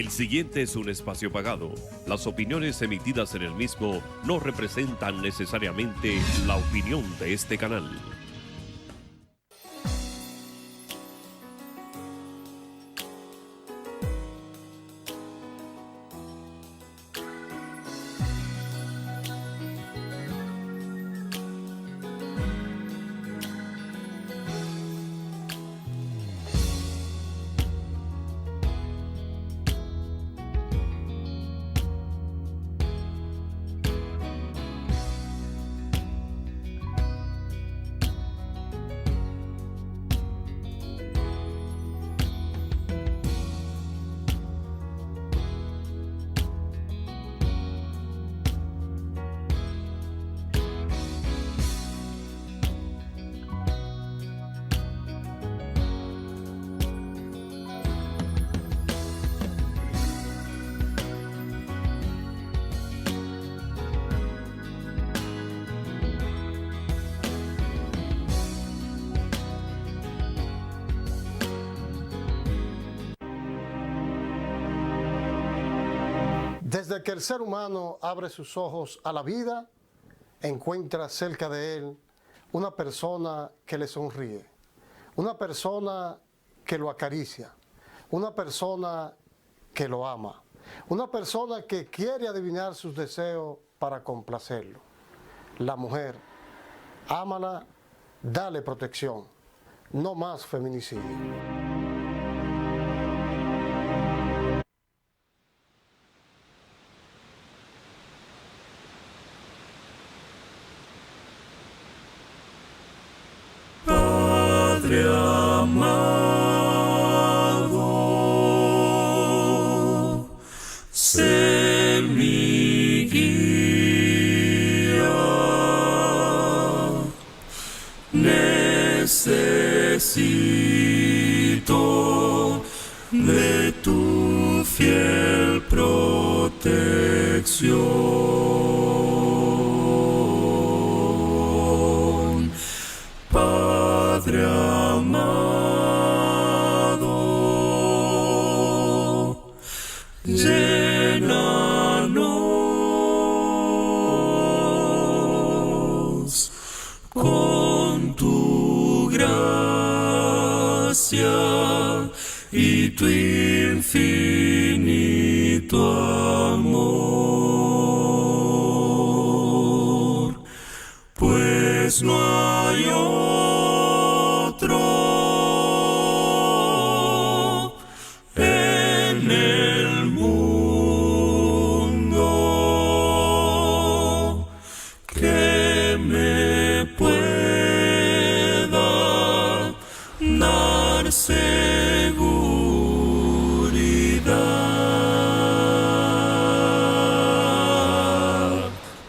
El siguiente es un espacio pagado. Las opiniones emitidas en el mismo no representan necesariamente la opinión de este canal. Desde que el ser humano abre sus ojos a la vida, encuentra cerca de él una persona que le sonríe, una persona que lo acaricia, una persona que lo ama, una persona que quiere adivinar sus deseos para complacerlo. La mujer, ámala, dale protección, no más feminicidio. Padre amado, sé mi guía. Necesito de tu fiel protección. Padre amado, llénanos con tu gracia y tu infinito amor, pues no hay otro en el mundo que me pueda dar seguridad.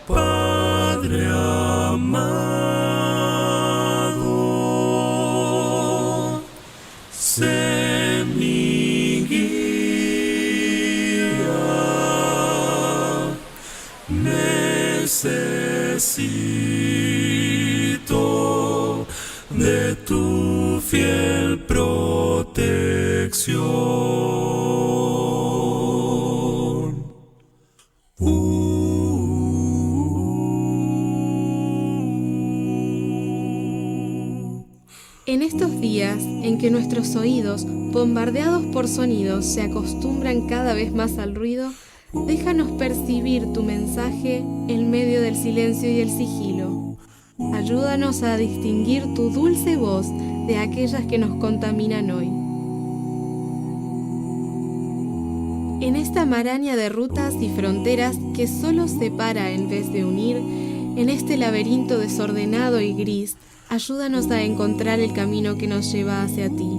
Padre amado, sé mi guía. Necesito de tu fiel protección. En estos días en que nuestros oídos, bombardeados por sonidos, se acostumbran cada vez más al ruido, déjanos percibir tu mensaje en medio del silencio y el sigilo. Ayúdanos a distinguir tu dulce voz de aquellas que nos contaminan hoy. En esta maraña de rutas y fronteras que solo separa en vez de unir, en este laberinto desordenado y gris, ayúdanos a encontrar el camino que nos lleva hacia ti.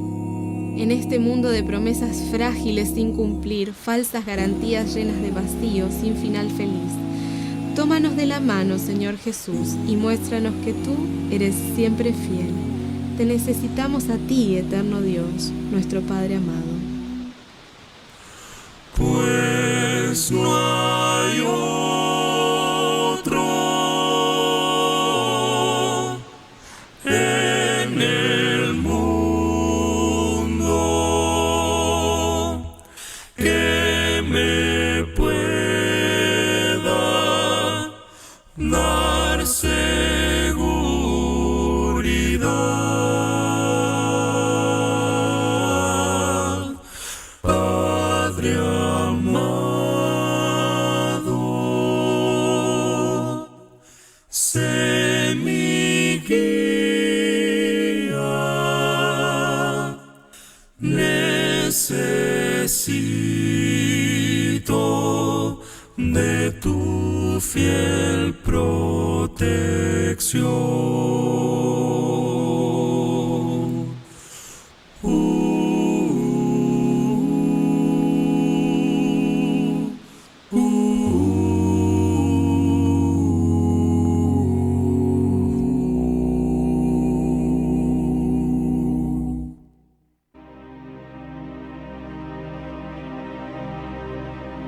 En este mundo de promesas frágiles sin cumplir, falsas garantías llenas de vacío, sin final feliz. Tómanos de la mano, Señor Jesús, y muéstranos que tú eres siempre fiel. Te necesitamos a ti, eterno Dios, nuestro Padre amado. Pues no hay otro en el mundo que sé mi guía. Necesito de tu fiel protección.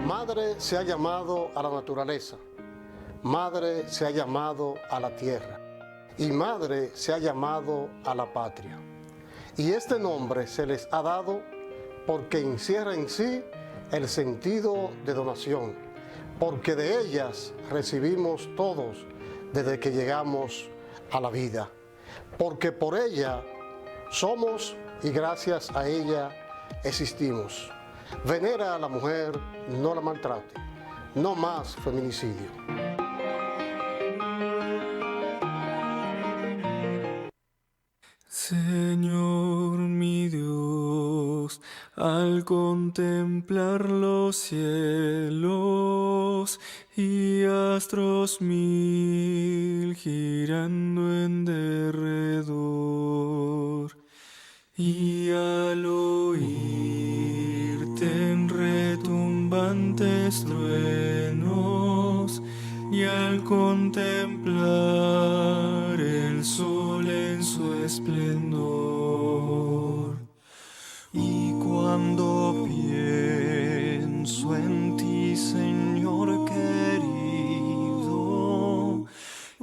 Madre se ha llamado a la naturaleza, madre se ha llamado a la tierra y madre se ha llamado a la patria. Y este nombre se les ha dado porque encierra en sí el sentido de donación, porque de ellas recibimos todos desde que llegamos a la vida, porque por ella somos y gracias a ella existimos. Venera a la mujer, no la maltrate. No más feminicidio. Señor mi Dios, al contemplar los cielos y astros mil girando en derredor, y al oírte en retumbantes truenos, y al contemplar el sol en su esplendor, y cuando pienso en ti, Señor querido,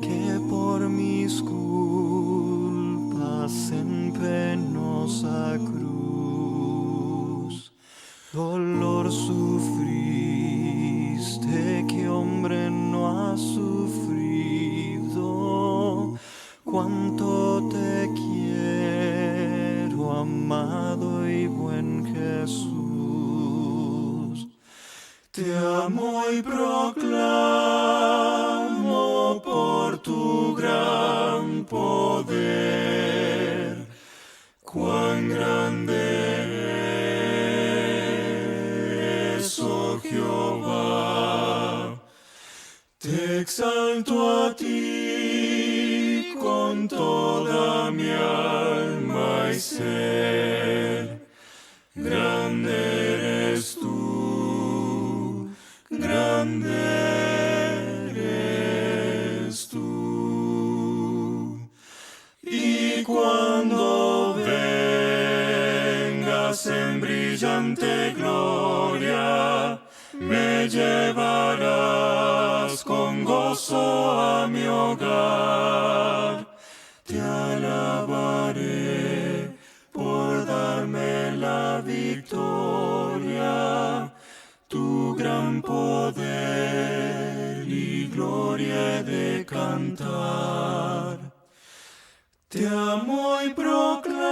que por mis culpas en penosa cruz dolor sufriste que hombre no ha sufrido, cuánto te quiero, amado y buen Jesús. Te amo y proclamo por tu gran poder, cuán grande es, oh Jehová. Te exalto a ti con toda mi alma y ser. Grande eres tú, grande eres tú. Y cuando vengas en brillante gloria, me llevarás con gozo a mi hogar. Te alabaré por darme la victoria, tu gran poder y gloria he de cantar. Te amo y proclamo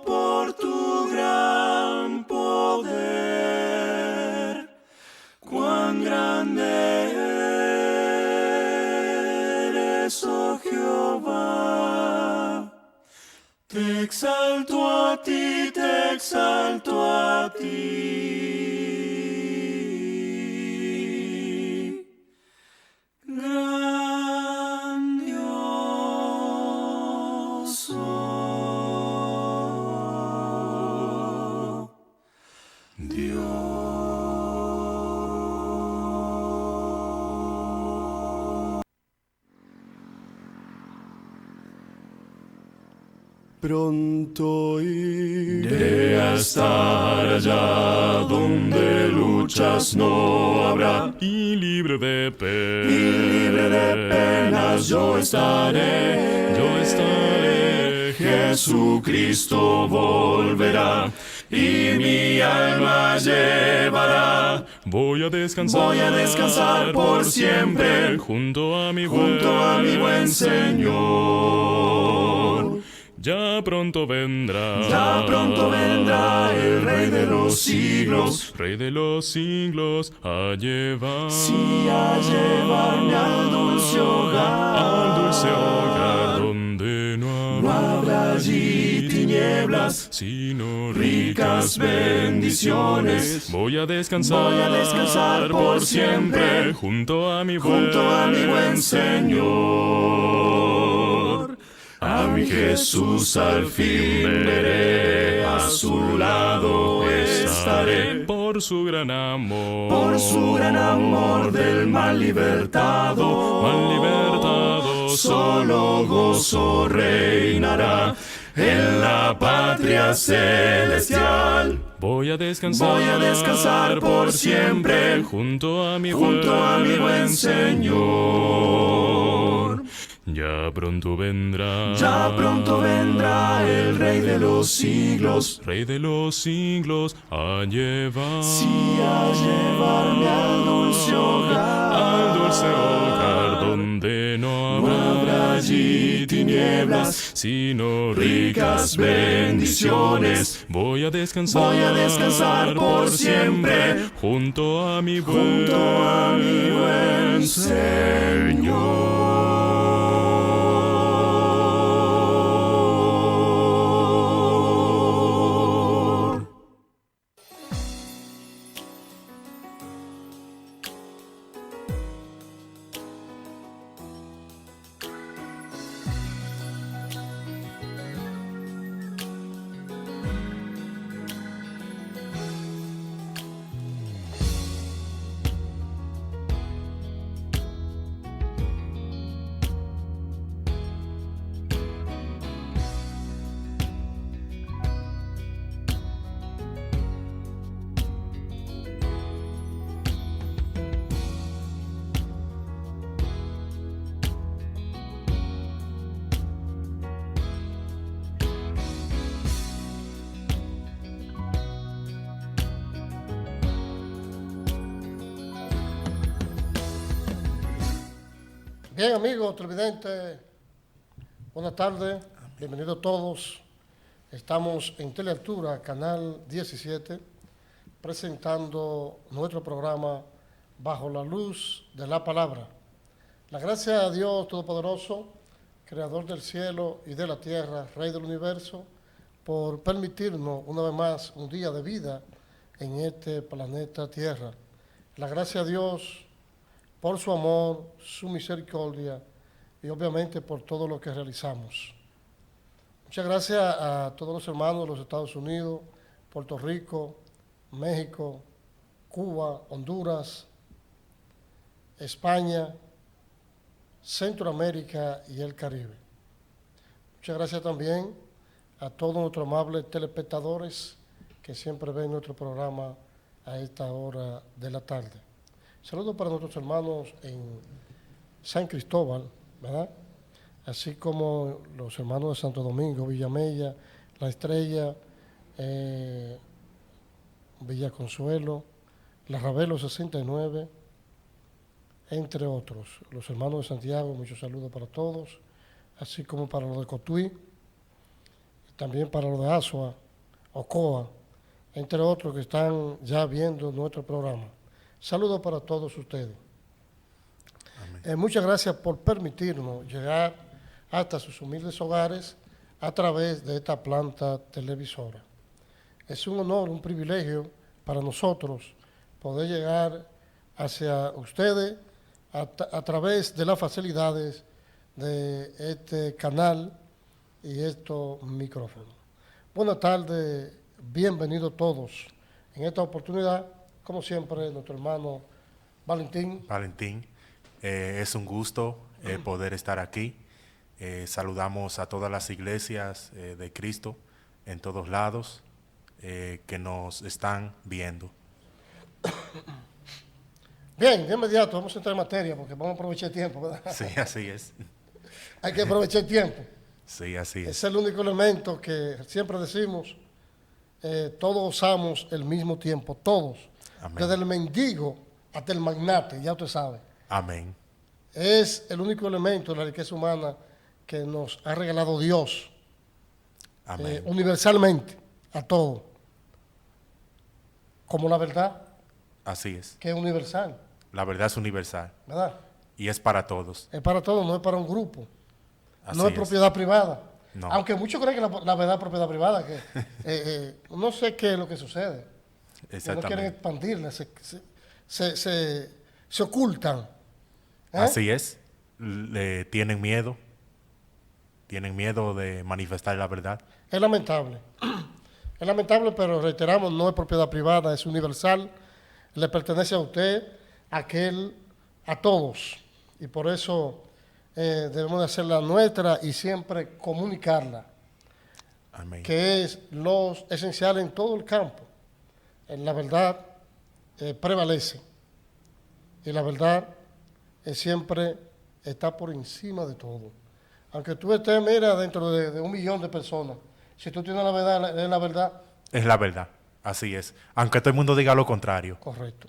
por tu gran poder, cuán grande eres, oh Jehová. Te exalto a ti, te exalto a ti. Grandioso Dios. Pronto iré a estar allá donde luchas no habrá, Y libre de penas yo estaré. Jesucristo volverá y mi alma llevará. Voy a descansar por siempre junto a mi junto a mi buen Señor. Ya pronto vendrá. Ya pronto vendrá el Rey de los siglos. Rey de los siglos, a llevar. Sí, a llevarme al dulce hogar. Al dulce hogar donde No habrá allí tinieblas, sino ricas bendiciones. Voy a descansar por siempre junto a mi buen Señor. A mi Jesús al fin veré, a su lado estaré. Por su gran amor, Del mal libertado, solo gozo reinará en la patria celestial. Voy a descansar por siempre junto a mi buen Señor. Ya pronto vendrá el Rey de los siglos. Rey de los siglos, a llevar. Sí, a llevarme al dulce hogar, donde no habrá allí tinieblas, sino ricas bendiciones. Voy a descansar por siempre junto a mi buen Señor. Bien, amigos televidentes, buenas tardes, bienvenidos todos. Estamos en Telealtura, Canal 17, presentando nuestro programa Bajo la Luz de la Palabra. La gracia a Dios Todopoderoso, Creador del cielo y de la tierra, Rey del universo, por permitirnos una vez más un día de vida en este planeta Tierra. La gracia a Dios por su amor, su misericordia y obviamente por todo lo que realizamos. Muchas gracias a todos los hermanos de los Estados Unidos, Puerto Rico, México, Cuba, Honduras, España, Centroamérica y el Caribe. Muchas gracias también a todos nuestros amables telespectadores que siempre ven nuestro programa a esta hora de la tarde. Saludos para nuestros hermanos en San Cristóbal, ¿verdad? Así como los hermanos de Santo Domingo, Villamella, La Estrella, Villa Consuelo, La Ravelo 69, entre otros. Los hermanos de Santiago, muchos saludos para todos, así como para los de Cotuí, también para los de Azua, Ocoa, entre otros que están ya viendo nuestro programa. Saludos para todos ustedes. Muchas gracias por permitirnos llegar hasta sus humildes hogares a través de esta planta televisora. Es un honor, un privilegio para nosotros poder llegar hacia ustedes a través de las facilidades de este canal y estos micrófonos. Buenas tardes, bienvenidos todos. En esta oportunidad, como siempre, nuestro hermano Valentín. Es un gusto poder estar aquí. Saludamos a todas las iglesias de Cristo en todos lados que nos están viendo. Bien, de inmediato vamos a entrar en materia porque vamos a aprovechar el tiempo, ¿verdad? Sí, así es. Hay que aprovechar el tiempo. Sí, así es. Es el único elemento que siempre decimos, todos usamos el mismo tiempo, todos. Amén. Desde el mendigo hasta el magnate, ya usted sabe. Amén. Es el único elemento de la riqueza humana que nos ha regalado Dios. Amén. universalmente, a todo. Como la verdad, Así es. que es universal, La verdad es universal ¿verdad? y es para todos. Es para todo, no es para un grupo. Así No es propiedad privada. No. Aunque muchos creen que la verdad es propiedad privada, que no sé qué es lo que sucede. Que no quieren Exactamente. expandirla, se ocultan. ¿eh? Así es. Tienen miedo. Tienen miedo de manifestar la verdad. Es lamentable. Es lamentable, pero reiteramos, no es propiedad privada, es universal. Le pertenece a usted, a aquel, a todos. Y por eso debemos de hacerla nuestra y siempre comunicarla, Amén. que es lo esencial en todo el campo. La verdad prevalece. Y la verdad siempre está por encima de todo. Aunque tú estés, mira, dentro de 1 millón de personas, si tú tienes la verdad, es la verdad, Es la verdad. Así es. Aunque todo el mundo diga lo contrario. correcto.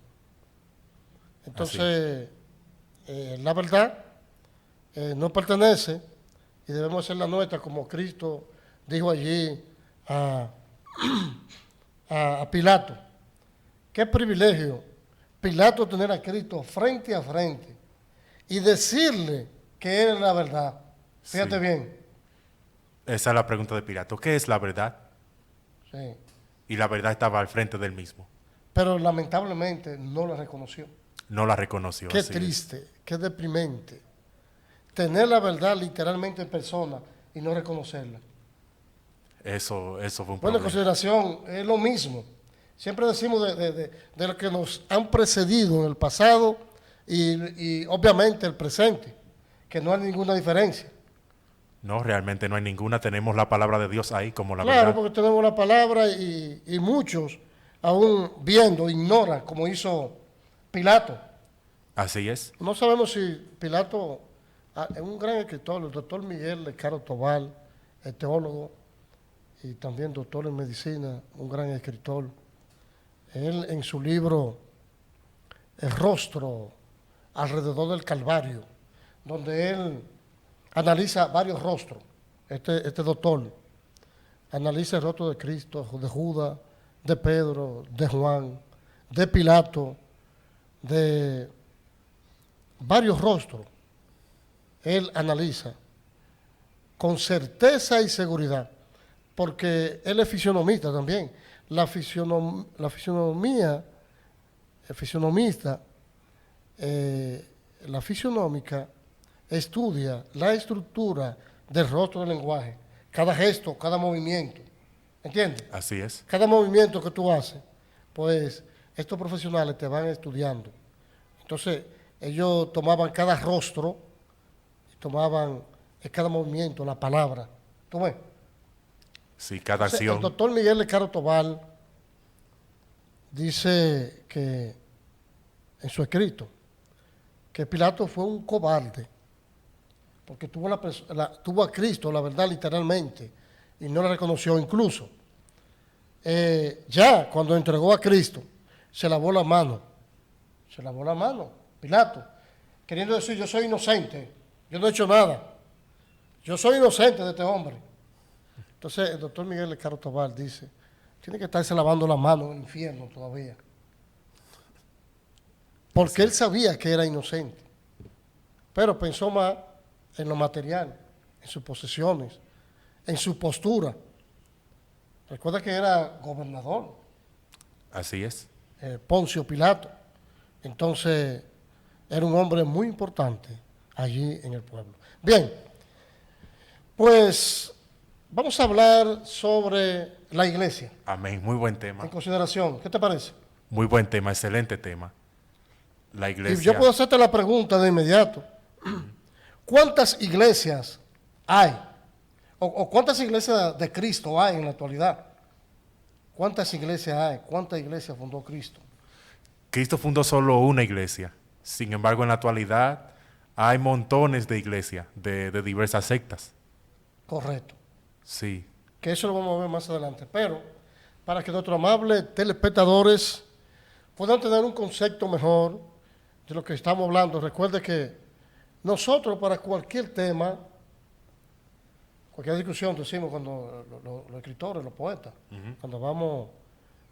Entonces, la verdad nos pertenece y debemos hacerla nuestra, como Cristo dijo allí a Pilato. Qué privilegio Pilato tener a Cristo frente a frente y decirle que él es la verdad. Fíjate Sí. bien. Esa es la pregunta de Pilato. ¿Qué es la verdad? Sí. Y la verdad estaba al frente del mismo. Pero lamentablemente no la reconoció. No la reconoció. Qué así es. triste, qué deprimente. Tener la verdad literalmente en persona y no reconocerla. Eso fue un Bueno, en problema. consideración, es lo mismo. Siempre decimos de lo que nos han precedido en el pasado y obviamente el presente, que no hay ninguna diferencia. No, realmente no hay ninguna. Tenemos la palabra de Dios ahí como la Claro, verdad. porque tenemos la palabra y muchos aún viendo ignoran, como hizo Pilato. Así es. No sabemos si Pilato es un gran escritor, el doctor Miguel de Caro Tobal, el teólogo y también doctor en medicina, un gran escritor. Él en su libro El rostro alrededor del Calvario, donde él analiza varios rostros, este doctor analiza el rostro de Cristo, de Judas, de Pedro, de Juan, de Pilato, de varios rostros. Él analiza con certeza y seguridad, porque él es fisionomista también. La fisionómica, la fisionómica estudia la estructura del rostro del lenguaje, cada gesto, cada movimiento. ¿Entiendes? Así es. Cada movimiento que tú haces, pues estos profesionales te van estudiando. Entonces, ellos tomaban cada rostro, y tomaban en cada movimiento la palabra. ¿Tú ves? Sí, cada Entonces, acción. el doctor Miguel de Caro Tobal dice que en su escrito que Pilato fue un cobarde porque tuvo a Cristo, la verdad, literalmente, y no la reconoció. Incluso ya cuando entregó a Cristo se lavó la mano Pilato, queriendo decir: yo soy inocente, yo no he hecho nada, yo soy inocente de este hombre. Entonces el doctor Miguel de Caro Tobal dice: tiene que estarse lavando la mano en el infierno todavía, porque él sabía que era inocente, pero pensó más en lo material, en sus posesiones, en su postura. Recuerda que era gobernador, Así es. Poncio Pilato. Entonces era un hombre muy importante allí en el pueblo. Bien, pues vamos a hablar sobre la iglesia. Amén. Muy buen En tema. consideración, ¿qué te parece? Muy buen tema. Excelente tema. La Y iglesia. yo puedo hacerte la pregunta de inmediato. ¿Cuántas iglesias hay? ¿O cuántas iglesias de Cristo hay en la actualidad? ¿Cuántas iglesias hay? ¿Cuántas iglesias fundó Cristo? Cristo fundó solo una iglesia. Sin embargo, en la actualidad hay montones de iglesias de diversas sectas. Correcto. Sí. Que eso lo vamos a ver más adelante. Pero para que nuestros amables telespectadores puedan tener un concepto mejor de lo que estamos hablando, recuerde que nosotros para cualquier tema, cualquier discusión decimos cuando los escritores, los poetas, cuando vamos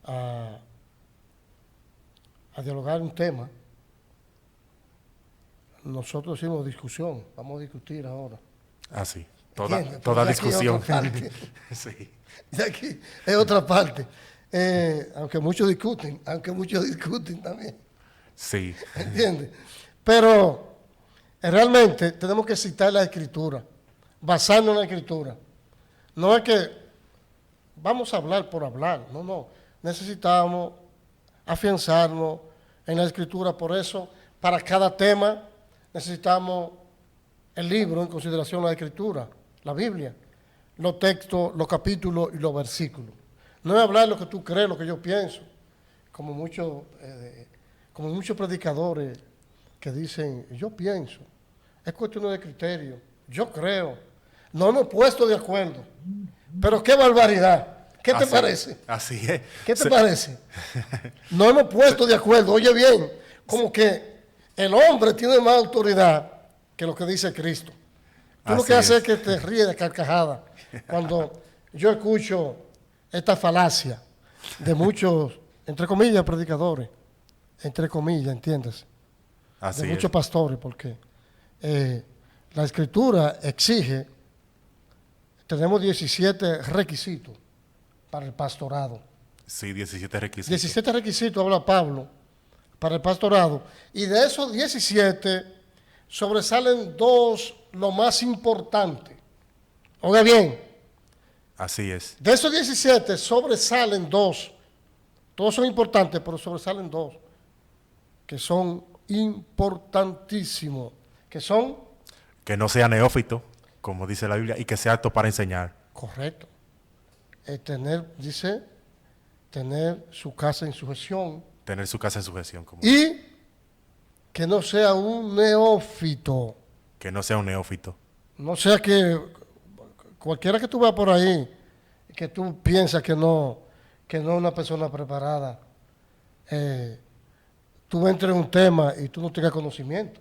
a dialogar un tema, nosotros decimos discusión, vamos a discutir ahora. Ah, sí. ¿Entiendes? Toda Porque aquí es discusión. otra parte. Sí. Y aquí es otra parte. Aunque muchos discuten también. Sí. ¿Entiendes? Pero realmente tenemos que citar la Escritura, basarnos en la Escritura. No es que vamos a hablar por hablar, no. Necesitamos afianzarnos en la Escritura. Por eso, para cada tema, necesitamos el libro en consideración la Escritura, la Biblia, los textos, los capítulos y los versículos. No es hablar lo que tú crees, lo que yo pienso, como muchos predicadores que dicen, yo pienso, es cuestión de criterio, yo creo, no hemos puesto de acuerdo, pero qué barbaridad, ¿qué te parece? Así es. ¿Qué te parece? No hemos puesto de acuerdo, oye bien, como que el hombre tiene más autoridad que lo que dice Cristo. Tú lo que haces es que te ríes de carcajada cuando yo escucho esta falacia de muchos, entre comillas, predicadores, entre comillas, entiendes, Así de es. muchos pastores, porque la Escritura exige, tenemos 17 requisitos para el pastorado. Sí, 17 requisitos. 17 requisitos habla Pablo para el pastorado, y de esos 17 sobresalen dos, lo más importante. Oiga bien, Así es. de esos 17 sobresalen dos. Todos son importantes, pero sobresalen dos, que son importantísimos, que son, Que no sea neófito, como dice la Biblia, y que sea apto para enseñar. correcto, tener su casa en sujeción, Tener su casa en sujeción. y que no sea un neófito. Que no sea un neófito. No sea que cualquiera que tú veas por ahí, que tú piensas que no es una persona preparada, tú entres en un tema y tú no tengas conocimiento.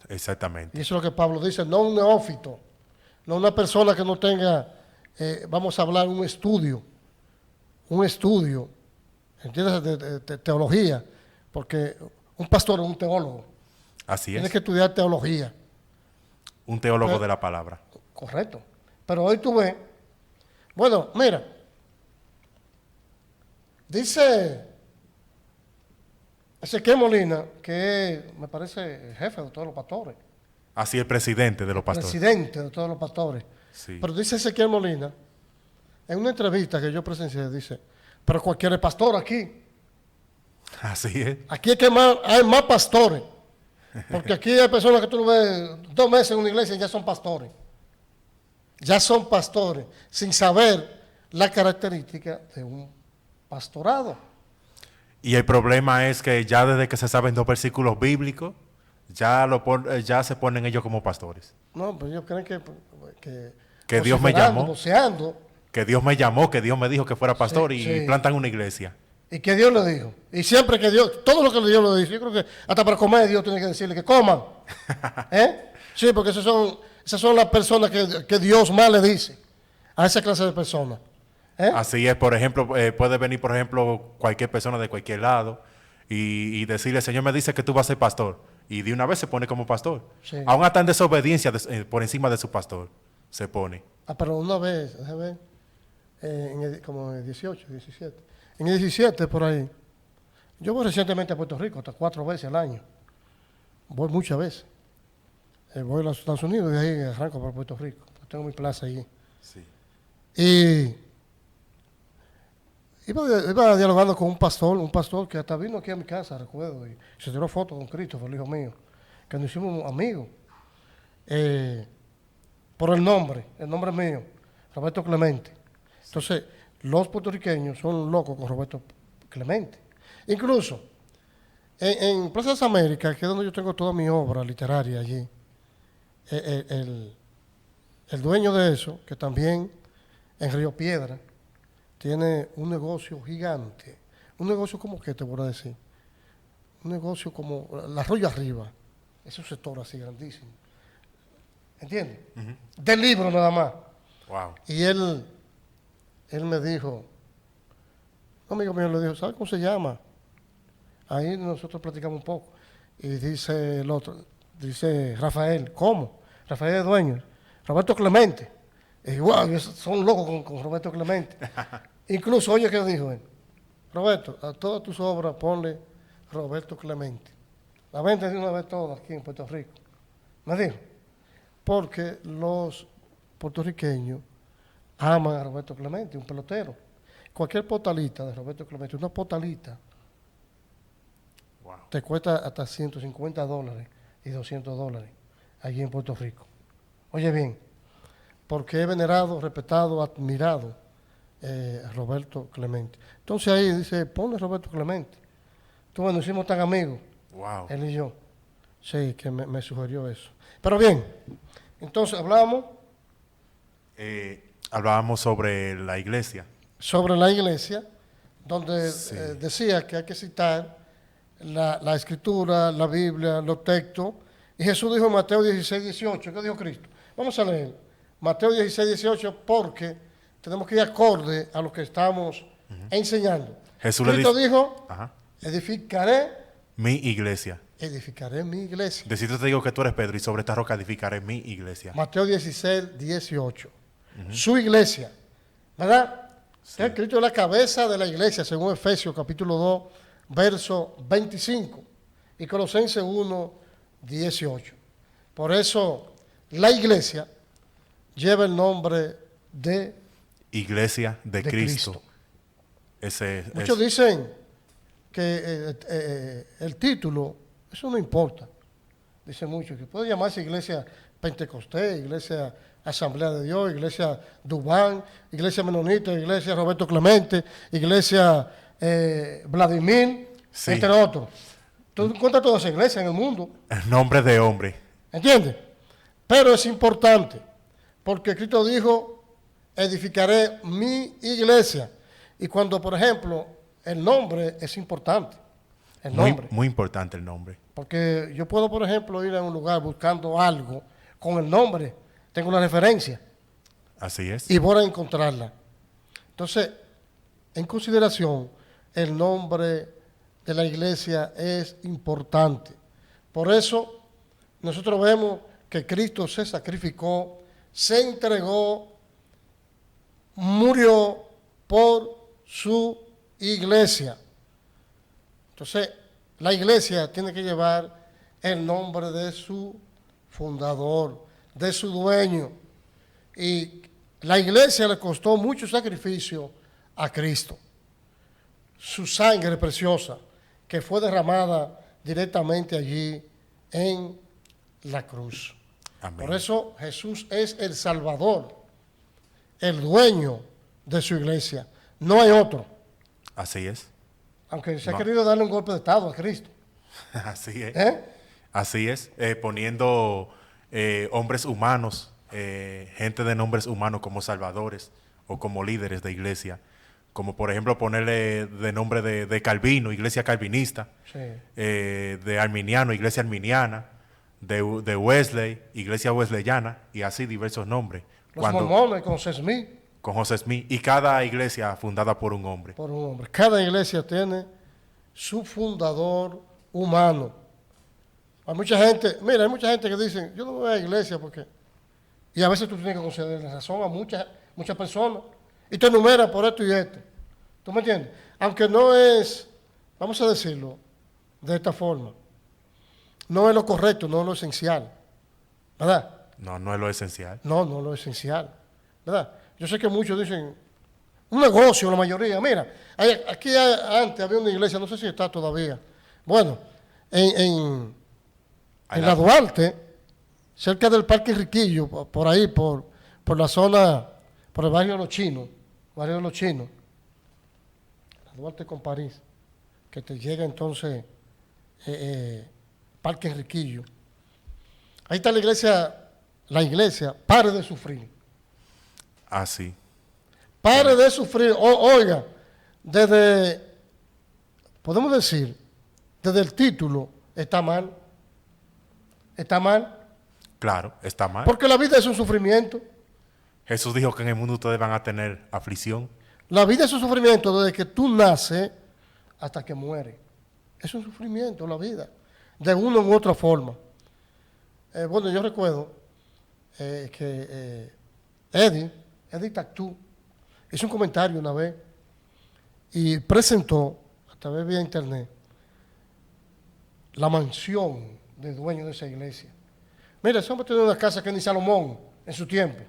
Exactamente. Y eso es lo que Pablo dice, no un neófito, no una persona que no tenga, vamos a hablar, un estudio, ¿entiendes? De teología, porque un pastor es un teólogo, Así tiene es. que estudiar teología. Un teólogo Pero- de la palabra. Correcto. Pero hoy tú ves, bueno, mira, dice Ezequiel Molina, que me parece jefe de todos los pastores, Así el presidente de los pastores. presidente de todos los pastores. Sí. Pero dice Ezequiel Molina, en una entrevista que yo presencié, dice, pero cualquier pastor aquí, Así es. aquí es que hay más pastores, porque aquí hay personas que tú lo ves 2 meses en una iglesia y ya son pastores. Ya son pastores, sin saber la característica de un pastorado. Y el problema es que ya desde que se saben 2 versículos bíblicos, ya se ponen ellos como pastores. No, pues ellos creen Que Dios me vociferando, llamó. voceando, Que Dios me llamó, que Dios me dijo que fuera pastor y sí. plantan una iglesia. y que Dios le dijo. Y siempre que Dios, todo lo que Dios le dice, yo creo que hasta para comer Dios tiene que decirle que coman. Sí, porque esas son las personas que Dios más le dice a esa clase de personas. Así es, por ejemplo, puede venir, por ejemplo, cualquier persona de cualquier lado y decirle, el Señor me dice que tú vas a ser pastor. Y de una vez se pone como pastor. Sí. Aún hasta en desobediencia por encima de su pastor se pone. Pero una vez, déjame ver, como en el 18, 17. En el 17, por ahí. Yo voy recientemente a Puerto Rico, hasta 4 veces al año. Voy muchas veces. Voy a los Estados Unidos y de ahí arranco para Puerto Rico. Tengo mi plaza allí. Sí. Y iba dialogando con un pastor que hasta vino aquí a mi casa, recuerdo, y se tiró fotos con Cristo, el hijo mío, que nos hicimos amigos. Por el nombre mío, Roberto Clemente. Entonces, los puertorriqueños son locos con Roberto Clemente. Incluso, en Plaza de las Américas, que es donde yo tengo toda mi obra literaria allí, el dueño de eso, que también en Río Piedra, tiene un negocio gigante. Un negocio como, ¿qué te voy a decir? Un negocio como el Arroyo Arriba. Es un sector así grandísimo. ¿Entiendes? Del libro nada más. Wow. Y él me dijo, un amigo mío le dijo, ¿sabe cómo se llama? Ahí nosotros platicamos un poco. Y dice el otro, dice Rafael, ¿cómo? Rafael es dueño. Roberto Clemente. Y wow, son locos con Roberto Clemente. Incluso, oye, ¿qué dijo él? Roberto, a todas tus obras ponle Roberto Clemente. La venta de una vez todas aquí en Puerto Rico. Me dijo, porque los puertorriqueños aman a Roberto Clemente, un pelotero. Cualquier postalita de Roberto Clemente, una postalita, Wow. te cuesta hasta $150 y $200 allí en Puerto Rico. Oye bien, porque he venerado, respetado, admirado a Roberto Clemente. Entonces ahí dice, ponle Roberto Clemente. Entonces nos hicimos tan amigos, Wow. él y yo. Sí, que me sugirió eso. Pero bien, entonces hablamos Hablábamos sobre la iglesia. sobre la iglesia, donde Sí. decía que hay que citar la escritura, la Biblia, los textos. Y Jesús dijo en Mateo 16, 18, ¿qué dijo Cristo? Vamos a leer Mateo 16, 18, porque tenemos que ir acorde a lo que estamos enseñando. Jesús le Cristo dice- dijo, Ajá. edificaré Mi iglesia. mi iglesia. Decirte te digo que tú eres Pedro y sobre esta roca edificaré mi iglesia. Mateo 16, 18. Su iglesia, ¿verdad? Sí. Cristo es la cabeza de la iglesia, según Efesios capítulo 2, verso 25. Y Colosenses 1, 18. Por eso la iglesia lleva el nombre de Iglesia de Cristo. Cristo. Ese es. Muchos dicen que el título, eso no importa. Dicen muchos que puede llamarse iglesia Pentecostés, iglesia Asamblea de Dios, iglesia Dubán, iglesia Menonita, iglesia Roberto Clemente, iglesia Vladimir, Sí. entre otros. Tú encuentras todas esas iglesias en el mundo, El nombre de hombre. ¿entiendes? Pero es importante, porque Cristo dijo, edificaré mi iglesia. Y cuando, por ejemplo, el nombre es importante, el Muy, nombre. muy importante el nombre. Porque yo puedo, por ejemplo, ir a un lugar buscando algo con el nombre, tengo una referencia Así es. y voy a encontrarla. Entonces, en consideración, el nombre de la iglesia es importante. Por eso, nosotros vemos que Cristo se sacrificó, se entregó, murió por su iglesia. Entonces, la iglesia tiene que llevar el nombre de su fundador, de su dueño. Y la iglesia le costó mucho sacrificio a Cristo. Su sangre preciosa, que fue derramada directamente allí en la cruz. Amén. Por eso Jesús es el Salvador, el dueño de su iglesia. No hay otro. Así es. Aunque se ha No. querido darle un golpe de Estado a Cristo. Así es. ¿Eh? Así es. Poniendo hombres humanos, gente de nombres humanos como salvadores o como líderes de iglesia. Como por ejemplo ponerle de nombre de Calvino, iglesia calvinista. Sí. De arminiano, iglesia arminiana. De Wesley, iglesia wesleyana. Y así diversos nombres. Los mormones con Smith, Con José Smith. Y cada iglesia fundada por un hombre. por un hombre. Cada iglesia tiene su fundador humano. Hay mucha gente, mira, hay mucha gente que dice, yo no voy a la iglesia porque... Y a veces tú tienes que concederle razón a muchas personas. Y te enumeran por esto y esto. ¿Tú me entiendes? Aunque no es, vamos a decirlo de esta forma, no es lo correcto, no es lo esencial. ¿Verdad? No, no es lo esencial. No, no es lo esencial. ¿Verdad? Yo sé que muchos dicen, un negocio, la mayoría. Mira, aquí antes había una iglesia, no sé si está todavía. Bueno, en la Duarte, cerca del Parque Enriquillo, por ahí, por la zona, por el barrio de los Chinos, la Duarte con París, que te llega entonces Parque Enriquillo. Ahí está la iglesia, pare de sufrir. Así. Pare de sufrir. Oiga, podemos decir, desde el título, está mal. Está mal. Claro, está mal. Porque la vida es un sufrimiento. Jesús dijo que en el mundo ustedes van a tener aflicción. La vida es un sufrimiento desde que tú naces hasta que mueres. Es un sufrimiento la vida, de una u otra forma. Bueno, yo recuerdo que Eddie Tactú, hizo un comentario una vez y presentó, a través vía internet, la mansión del dueño de esa iglesia. Mira, ese hombre tiene una casa que ni Salomón en su tiempo.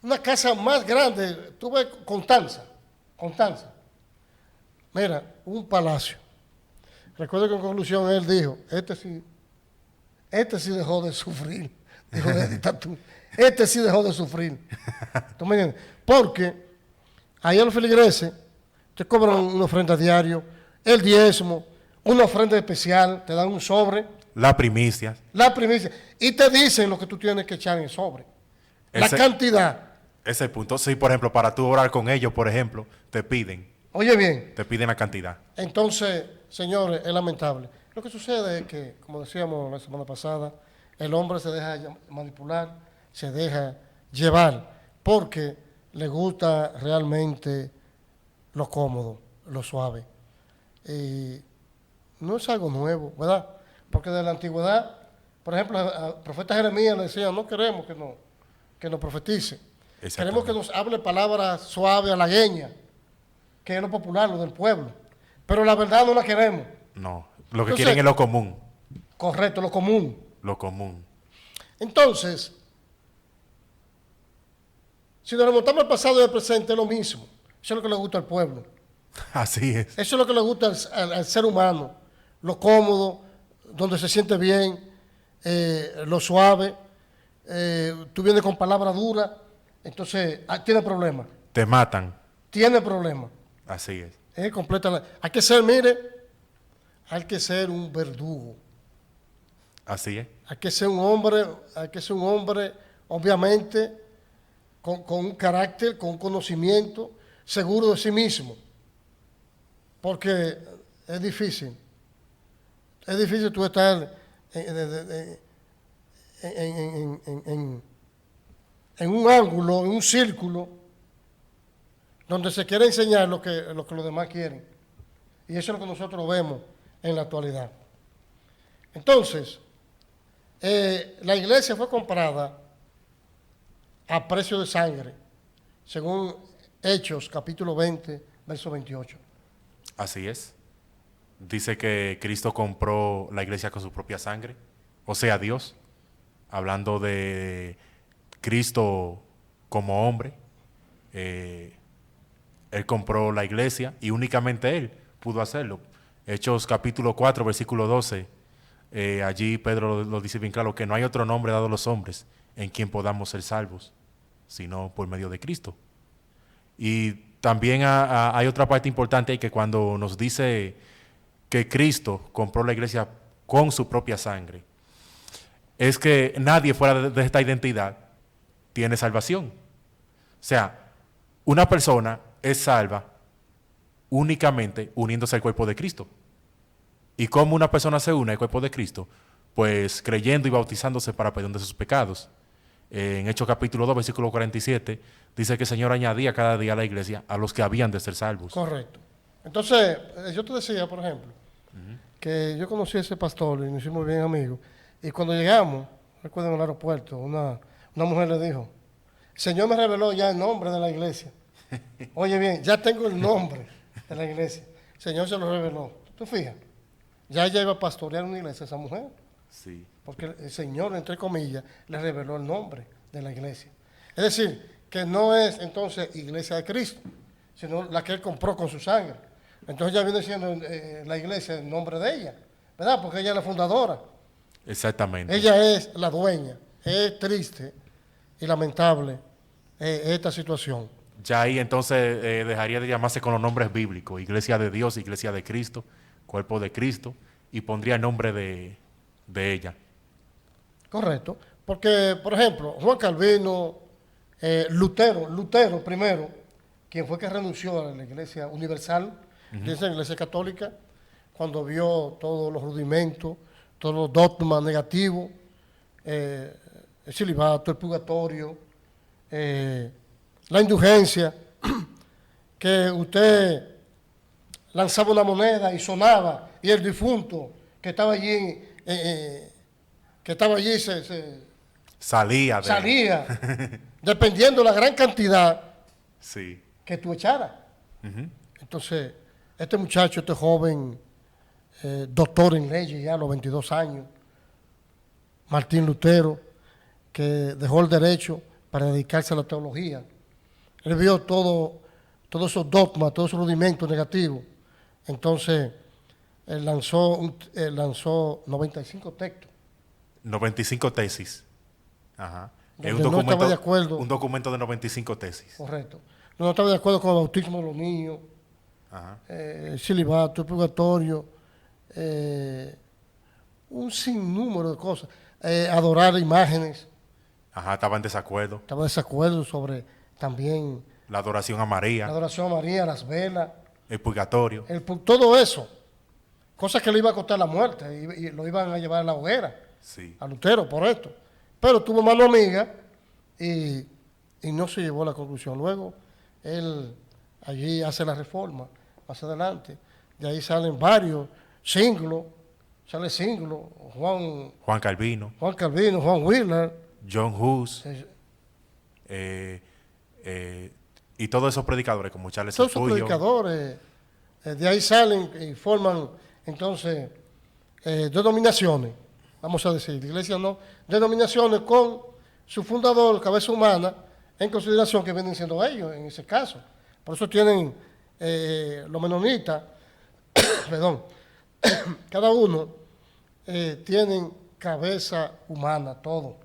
Una casa más grande, tuve Constanza. Mira, un palacio. Recuerdo que en conclusión él dijo, este sí dejó de sufrir. Dijo Eddie Tactú, este sí dejó de sufrir. ¿Tú me entiendes? Porque ahí a los feligreses te cobran una ofrenda diario, el diezmo, una ofrenda especial, te dan un sobre. La primicia. Y te dicen lo que tú tienes que echar en el sobre. La Ese- cantidad. Ese es el punto. Sí, por ejemplo, para tú orar con ellos, por ejemplo, te piden Oye bien, la cantidad. entonces, señores, es lamentable. Lo que sucede es que, como decíamos la semana pasada, el hombre se deja manipular, se deja llevar, porque le gusta realmente lo cómodo, lo suave. Y no es algo nuevo, ¿verdad? Porque de la antigüedad, por ejemplo, al profeta Jeremías le decía, no queremos que nos profetice. Queremos que nos hable palabras suaves, halagüeñas, que es lo popular, lo del pueblo. Pero la verdad no la queremos. No, lo que Entonces, quieren es lo común. Correcto, lo común. Lo común. Entonces, si nos remontamos al pasado y al presente, es lo mismo. Eso es lo que le gusta al pueblo. Así es. Eso es lo que le gusta al ser humano. Lo cómodo, donde se siente bien, lo suave. Tú vienes con palabras duras, entonces tiene problemas. Te matan. Tiene problemas. Así es. Hay que ser, mire, hay que ser un verdugo. Así es. Hay que ser un hombre, obviamente, con un carácter, con un conocimiento, seguro de sí mismo. Porque es difícil. Es difícil tú estar en un ángulo, en un círculo, donde se quiere enseñar lo que los demás quieren. Y eso es lo que nosotros vemos en la actualidad. Entonces, la iglesia fue comprada a precio de sangre, según Hechos, capítulo 20, verso 28. Así es. Dice que Cristo compró la iglesia con su propia sangre. O sea, Dios. Hablando de Cristo como hombre. Él compró la iglesia y únicamente Él pudo hacerlo. Hechos capítulo 4, versículo 12. Allí Pedro lo dice bien claro, que no hay otro nombre dado a los hombres en quien podamos ser salvos, sino por medio de Cristo. Y también hay otra parte importante, que cuando nos dice que Cristo compró la iglesia con su propia sangre, es que nadie fuera de esta identidad tiene salvación. O sea, una persona es salva únicamente uniéndose al cuerpo de Cristo. ¿Y cómo una persona se une al cuerpo de Cristo? Pues creyendo y bautizándose para perdón de sus pecados. En Hechos capítulo 2, versículo 47, dice que el Señor añadía cada día a la iglesia a los que habían de ser salvos. Correcto. Entonces, yo te decía, por ejemplo, que yo conocí a ese pastor y nos hicimos bien amigos. Y cuando llegamos, recuerdo en el aeropuerto, una mujer le dijo, el Señor me reveló ya el nombre de la iglesia. Oye bien, ya tengo el nombre de la iglesia. El Señor se lo reveló. ¿Tú fijas? Ya ella iba a pastorear una iglesia, esa mujer. Sí. Porque el Señor, entre comillas, le reveló el nombre de la iglesia. Es decir, que no es entonces iglesia de Cristo, sino la que Él compró con su sangre. Entonces ya viene siendo la iglesia el nombre de ella, ¿verdad? Porque ella es la fundadora. Exactamente. Ella es la dueña. Es triste y lamentable esta situación. Ya ahí entonces dejaría de llamarse con los nombres bíblicos, iglesia de Dios, iglesia de Cristo, cuerpo de Cristo, y pondría el nombre de ella. Correcto. Porque, por ejemplo, Juan Calvino, Lutero primero, quien fue que renunció a la iglesia universal, de esa iglesia católica, cuando vio todos los rudimentos, todos los dogmas negativos, el celibato, el purgatorio, la indulgencia, que usted lanzaba una moneda y sonaba, y el difunto que estaba allí, Salía de... salía, dependiendo la gran cantidad Sí. que tú echaras. Entonces, este muchacho, este joven, doctor en leyes ya a los 22 años, Martín Lutero, que dejó el derecho para dedicarse a la teología, él vio todos esos dogmas, todos esos rudimentos negativos. Entonces, él lanzó 95 textos. 95 tesis. Ajá. Es Donde no estaba de acuerdo. Un documento de 95 tesis. Correcto. No estaba de acuerdo con el bautismo de los niños, Ajá. el celibato, el purgatorio, un sinnúmero de cosas. Adorar imágenes. Ajá, estaba en desacuerdo. Estaba en desacuerdo sobre también La adoración a la María, adoración a María, las velas, el purgatorio. todo eso. Cosas que le iba a costar la muerte y lo iban a llevar a la hoguera, Sí. a Lutero, por esto. Pero tuvo mano amiga y no se llevó a la conclusión. Luego, él allí hace la reforma, más adelante. De ahí salen varios símbolos. Sale símbolo, Juan Calvino, Juan Calvino, Juan Wheeler. John Hus, eh, y todos esos predicadores como Charles Todos esos Spurgeon. predicadores, de ahí salen y forman entonces denominaciones, vamos a decir, iglesia no, denominaciones con su fundador, cabeza humana, en consideración que vienen siendo ellos en ese caso. Por eso tienen los menonitas, perdón, cada uno tienen cabeza humana, todo.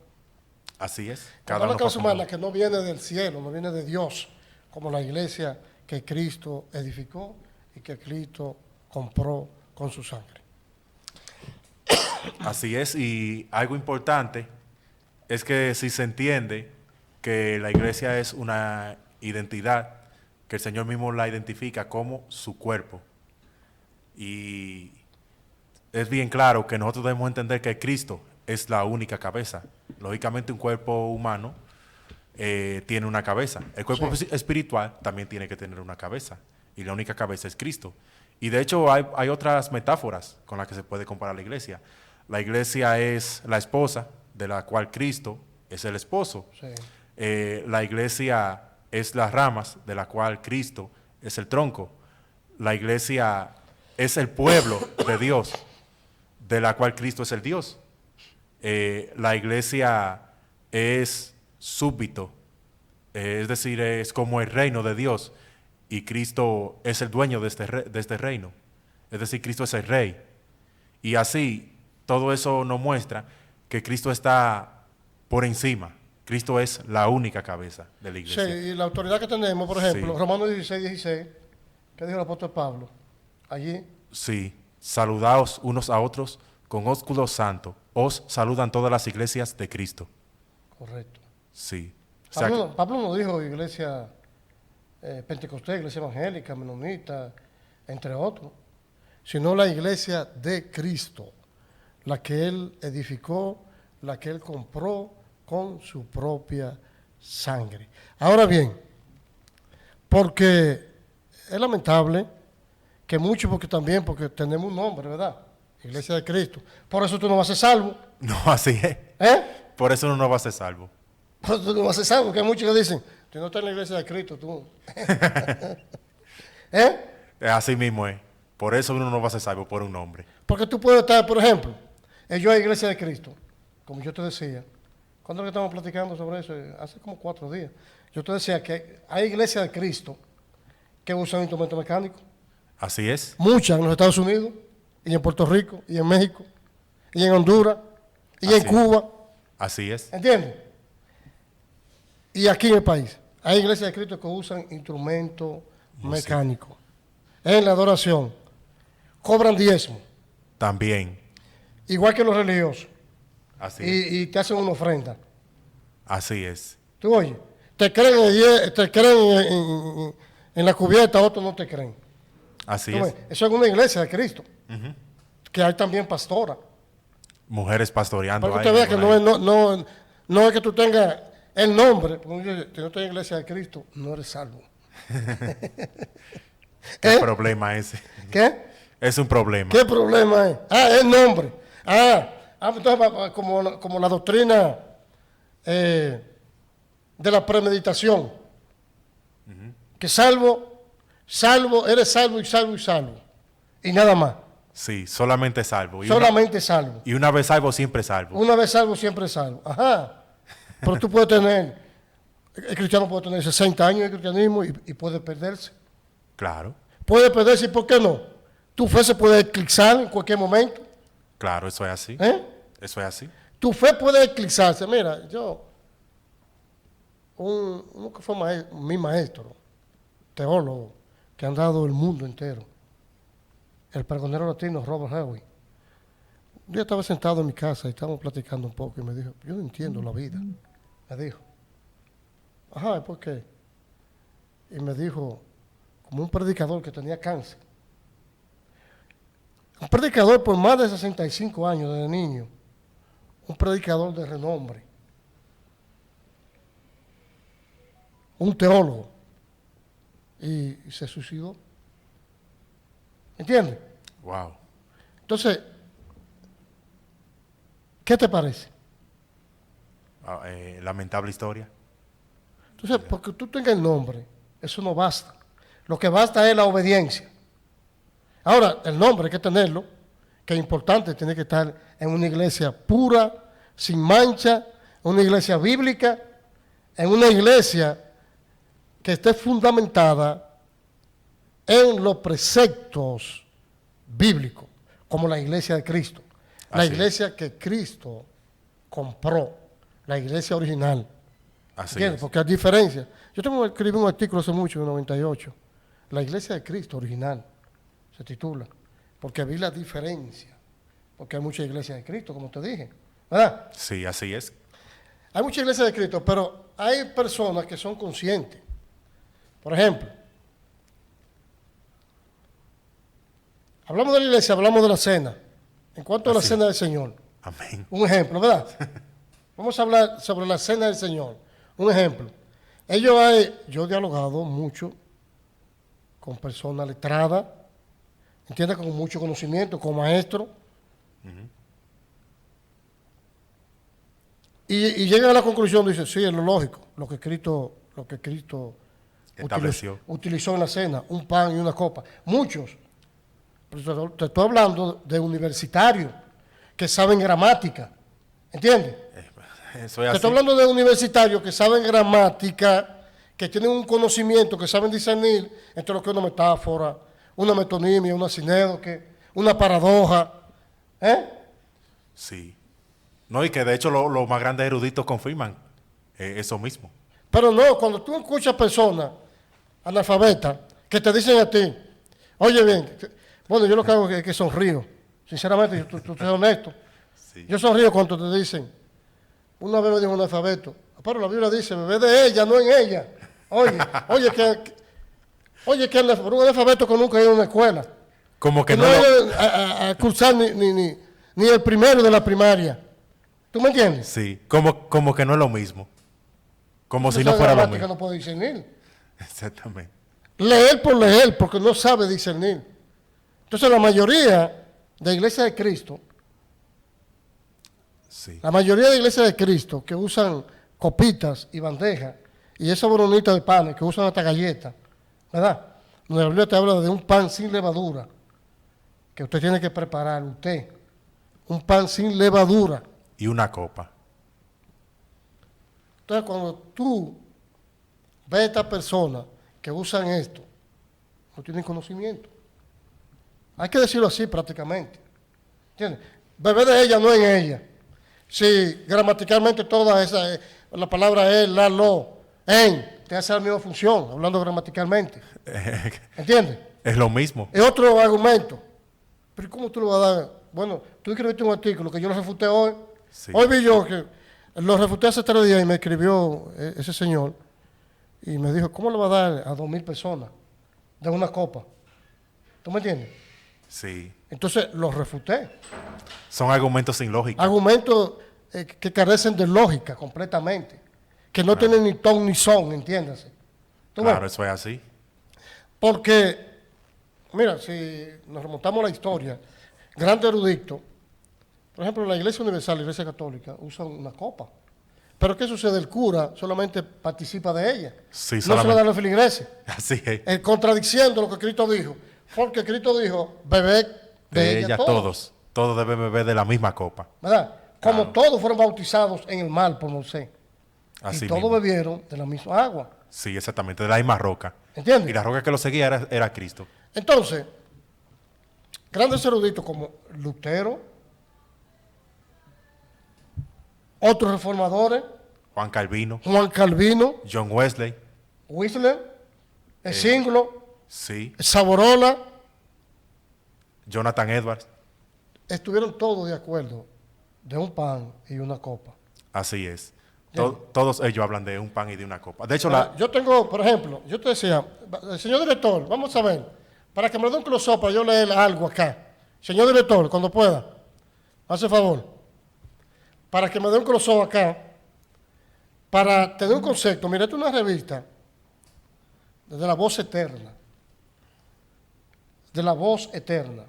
Así es. Cada uno cabeza como- humana que no viene del cielo, no viene de Dios, como la iglesia que Cristo edificó y que Cristo compró con su sangre. Así es, y algo importante es que si se entiende que la iglesia es una identidad, que el Señor mismo la identifica como su cuerpo. Y es bien claro que nosotros debemos entender que Cristo es la única cabeza. Lógicamente un cuerpo humano tiene una cabeza. El cuerpo espiritual también tiene que tener una cabeza. Y la única cabeza es Cristo. Y de hecho hay otras metáforas con las que se puede comparar la iglesia. La iglesia es la esposa, de la cual Cristo es el esposo. Sí. La iglesia es las ramas, de la cual Cristo es el tronco. La iglesia es el pueblo de Dios, de la cual Cristo es el Dios. La iglesia es súbdito, es decir, es como el reino de Dios, y Cristo es el dueño de este reino. Es decir, Cristo es el rey. Y así, todo eso nos muestra que Cristo está por encima. Cristo es la única cabeza de la Sí, iglesia. y la autoridad que tenemos, por ejemplo, Sí. Romanos 16, que dijo el apóstol Pablo, allí, Sí, saludaos unos a otros con ósculo santo. Os saludan todas las iglesias de Cristo. correcto. Sí. O sea que- Pablo no dijo iglesia pentecostés, iglesia evangélica, menonita, entre otros, sino la iglesia de Cristo, la que él edificó, la que él compró con su propia sangre. Ahora bien, porque es lamentable que muchos, porque tenemos un nombre, ¿verdad? Iglesia de Cristo. Por eso tú no vas a ser salvo. No, así es. Por eso uno no va a ser salvo. Por eso tú no vas a ser salvo, que hay muchos que dicen, tú no estás en la iglesia de Cristo, tú. Así mismo es. Por eso uno no va a ser salvo por un nombre. Porque tú puedes estar, por ejemplo, yo a la iglesia de Cristo, como yo te decía, cuando que estamos platicando sobre eso, hace como 4 días, yo te decía que hay iglesias de Cristo que usan instrumentos mecánicos, Así es. muchas en los Estados Unidos, y en Puerto Rico, y en México, y en Honduras, y en Así es. Cuba, Así es. ¿entiendes? Y aquí en el país, hay iglesias de Cristo que usan instrumentos mecánicos. En la adoración, cobran diezmo, También. igual que los religiosos, Así es. y te hacen una ofrenda. Así es. Tú oyes, te creen, en la cubierta, otros no te creen. Así Tú es. ves, eso es una iglesia de Cristo, que hay también pastora. Mujeres pastoreando. Para que ahí, usted vea que por ahí. no es que tú tengas El nombre, porque si no estoy en la iglesia de Cristo, no eres salvo. ¿Qué problema ese? ¿Qué? Es un problema. ¿Qué problema es? El nombre. Entonces, como la doctrina de la premeditación. Que salvo, eres salvo y salvo y salvo. Y nada más. Sí, solamente salvo. Solamente salvo. Y una vez salvo, siempre salvo. Una vez salvo, siempre salvo. Ajá. Pero tú puedes tener, el cristiano puede tener 60 años de cristianismo y puede perderse. Claro, Puede perderse, ¿y por qué no? Tu fe se puede eclipsar en cualquier momento. claro, eso es así. Eso es así. Tu fe puede eclipsarse. Mira, uno que fue mi maestro, teólogo, que han dado el mundo entero, el pregonero latino Robert Howe. Un día estaba sentado en mi casa y estábamos platicando un poco y me dijo, yo no entiendo la vida. Me dijo, ¿por qué? Y me dijo, como un predicador que tenía cáncer. Un predicador por más de 65 años desde niño. Un predicador de renombre. Un teólogo. Y se suicidó. ¿Entiendes? Wow. Entonces, ¿qué te parece? Lamentable historia. Entonces, porque tú tengas el nombre, eso no basta. Lo que basta es la obediencia. Ahora, el nombre hay que tenerlo, que es importante, tiene que estar en una iglesia pura, sin mancha, una iglesia bíblica, en una iglesia que esté fundamentada en los preceptos bíblicos, como la iglesia de Cristo. La Así iglesia que Cristo compró, la iglesia original. Así ¿Entiendes? es. Porque hay diferencia. Yo escribí un artículo hace mucho, en el 98, la iglesia de Cristo original, se titula, porque vi la diferencia, porque hay muchas iglesias de Cristo, como te dije, ¿verdad? Sí, así es. Hay muchas iglesias de Cristo, pero hay personas que son conscientes. Por ejemplo, hablamos de la iglesia, hablamos de la cena. En cuanto a la Así cena del Señor, Amén. un ejemplo, ¿verdad? Vamos a hablar sobre la cena del Señor. Un ejemplo. Yo he dialogado mucho con personas letradas, ¿entiendes? Con mucho conocimiento, con maestros. Y llegan a la conclusión, dice, sí, es lo lógico, lo que Cristo Estableció. utilizó en la cena, un pan y una copa. Muchos. Pero te estoy hablando de universitarios que saben gramática, ¿entiendes? Eso es Te así. estoy hablando de universitarios que saben gramática, que tienen un conocimiento, que saben discernir entre lo que es una metáfora, una metonimia, una sinédoque, una paradoja. Sí. No, y que de hecho los más grandes eruditos confirman eso mismo. Pero no, cuando tú escuchas personas analfabetas que te dicen a ti, oye bien, bueno, yo lo que hago es que sonrío. Sinceramente, tú eres honesto. Sí. Yo sonrío cuando te dicen, una vez me dijo un analfabeto, pero la Biblia dice, bebé de ella, no en ella. Oye, que un analfabeto que nunca ha ido a una escuela, Como que que no ha ido a cursar ni el primero de la primaria. ¿Tú me entiendes? Sí, como que no es lo mismo. Como si Esa no fuera lo gramática mismo. no puede discernir. Exactamente. Leer por leer, porque no sabe discernir. Entonces la mayoría de iglesias de Cristo, Sí. la mayoría de iglesias de Cristo que usan copitas y bandejas y esa boronita de panes, que usan hasta galletas, ¿verdad? Donde la Biblia te habla de un pan sin levadura, que usted tiene que preparar, usted, un pan sin levadura. Y una copa. Entonces cuando tú ves a estas personas que usan esto, no tienen conocimiento. Hay que decirlo así prácticamente. ¿Entiendes? Beber de ella, no en ella. Si gramaticalmente toda esa, la palabra es, la, lo, en, te hace la misma función, hablando gramaticalmente. ¿Entiendes? Es lo mismo. Es otro argumento. Pero ¿cómo tú lo vas a dar? Bueno, tú escribiste un artículo que yo lo refuté hoy. Sí. Hoy vi yo que lo refuté hace 3 días y me escribió ese señor y me dijo, ¿cómo le va a dar a 2,000 personas de una copa? ¿Tú me entiendes? Sí. Entonces lo refuté. Son argumentos sin lógica. Argumentos que carecen de lógica completamente, que no tienen ni ton ni son, entiéndase. ¿Tú ves? Claro, eso es así. Porque, mira, si nos remontamos a la historia, grande erudito, por ejemplo, la Iglesia Universal, la Iglesia Católica, usan una copa. Pero ¿qué sucede? El cura solamente participa de ella. Sí, no se solamente. la da a la feligreses. Así es. Contradiciendo lo que Cristo dijo. Porque Cristo dijo, bebed de ella todos. Todos deben beber de la misma copa. ¿Verdad? Como Claro. todos fueron bautizados en el mar por Moisés. Así Y todos mismo. bebieron de la misma agua. Sí, exactamente, de la misma roca. ¿Entiendes? Y la roca que lo seguía era Cristo. Entonces, grandes eruditos como Lutero, otros reformadores, Juan Calvino, Juan Calvino, John Wesley, Whistler, Singlo, sí, Savonarola, Jonathan Edwards. estuvieron todos de acuerdo de un pan y una copa. Así es. Bien. Todos ellos hablan de un pan y de una copa. De hecho, Ahora, yo tengo, por ejemplo, yo te decía, señor director, vamos a ver, para que me dé un close-up para yo leer algo acá. Señor director, cuando pueda, hace favor, para que me dé un close-up acá, para tener un concepto. Mira, esta es una revista de la Voz Eterna. De la Voz Eterna.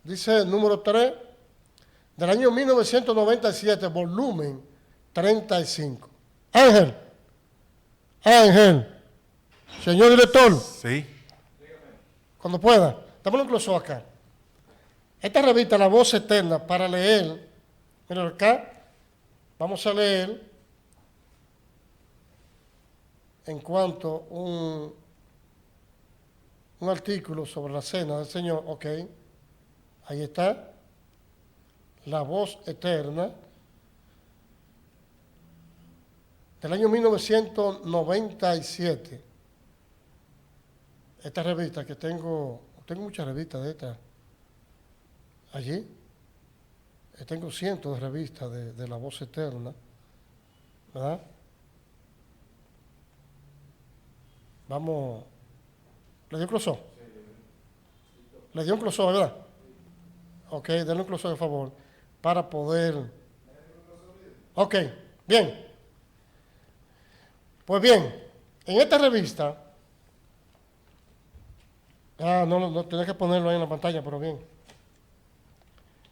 Dice el número 3, del año 1997, volumen 35. Ángel, señor director, sí, cuando pueda, dame un close acá. Esta revista, La Voz Eterna, para leer, mira acá, vamos a leer en cuanto un artículo sobre la cena del Señor, ok, ahí está, La Voz Eterna, del año 1997. Esta revista que tengo muchas revistas de estas allí. Tengo cientos de revistas de La Voz Eterna, ¿verdad? Vamos, ¿le dio un close-up? ¿Le dio un close-up, verdad? Ok, denle un close-up, por favor, para poder... Ok, bien. Pues bien, en esta revista... no tenía que ponerlo ahí en la pantalla, pero bien.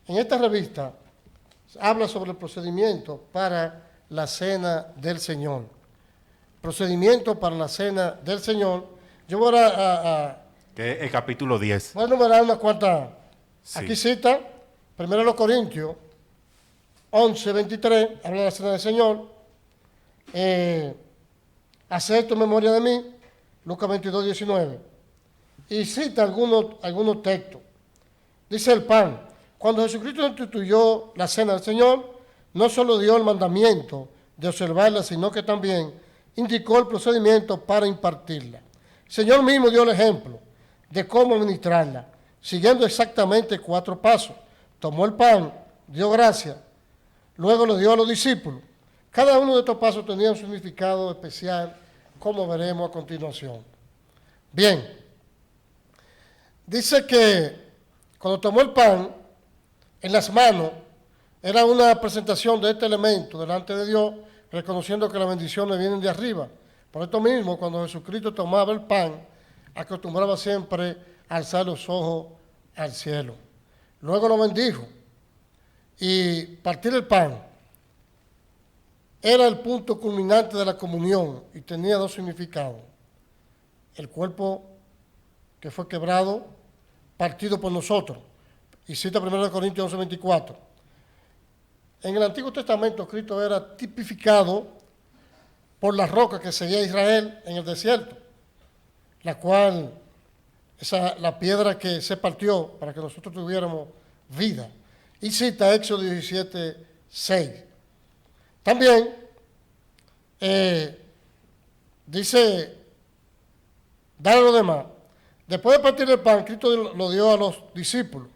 En esta revista habla sobre el procedimiento para la cena del Señor. Procedimiento para la cena del Señor. Yo voy que es el capítulo 10. voy a enumerar unas cuantas. Sí. Aquí cita, 1 Corintios 11:23, habla de la cena del Señor. Haced esto en memoria de mí, Lucas 22:19. Y cita algunos textos. Dice el pan. Cuando Jesucristo instituyó la cena del Señor, no solo dio el mandamiento de observarla, sino que también indicó el procedimiento para impartirla. El Señor mismo dio el ejemplo de cómo administrarla, siguiendo exactamente 4 pasos. Tomó el pan, dio gracias, luego lo dio a los discípulos. Cada uno de estos pasos tenía un significado especial, como veremos a continuación. Bien, dice que cuando tomó el pan en las manos, era una presentación de este elemento delante de Dios, reconociendo que las bendiciones vienen de arriba. Por esto mismo, cuando Jesucristo tomaba el pan, acostumbraba siempre a alzar los ojos al cielo. Luego lo bendijo. Y partir el pan era el punto culminante de la comunión y tenía 2 significados. El cuerpo que fue quebrado, partido por nosotros. Y cita 1 Corintios 11:24. En el Antiguo Testamento, Cristo era tipificado por la roca que seguía Israel en el desierto, la cual, la piedra que se partió para que nosotros tuviéramos vida. Y cita Éxodo 17:6. También dice, dale lo demás. Después de partir el pan, Cristo lo dio a los discípulos.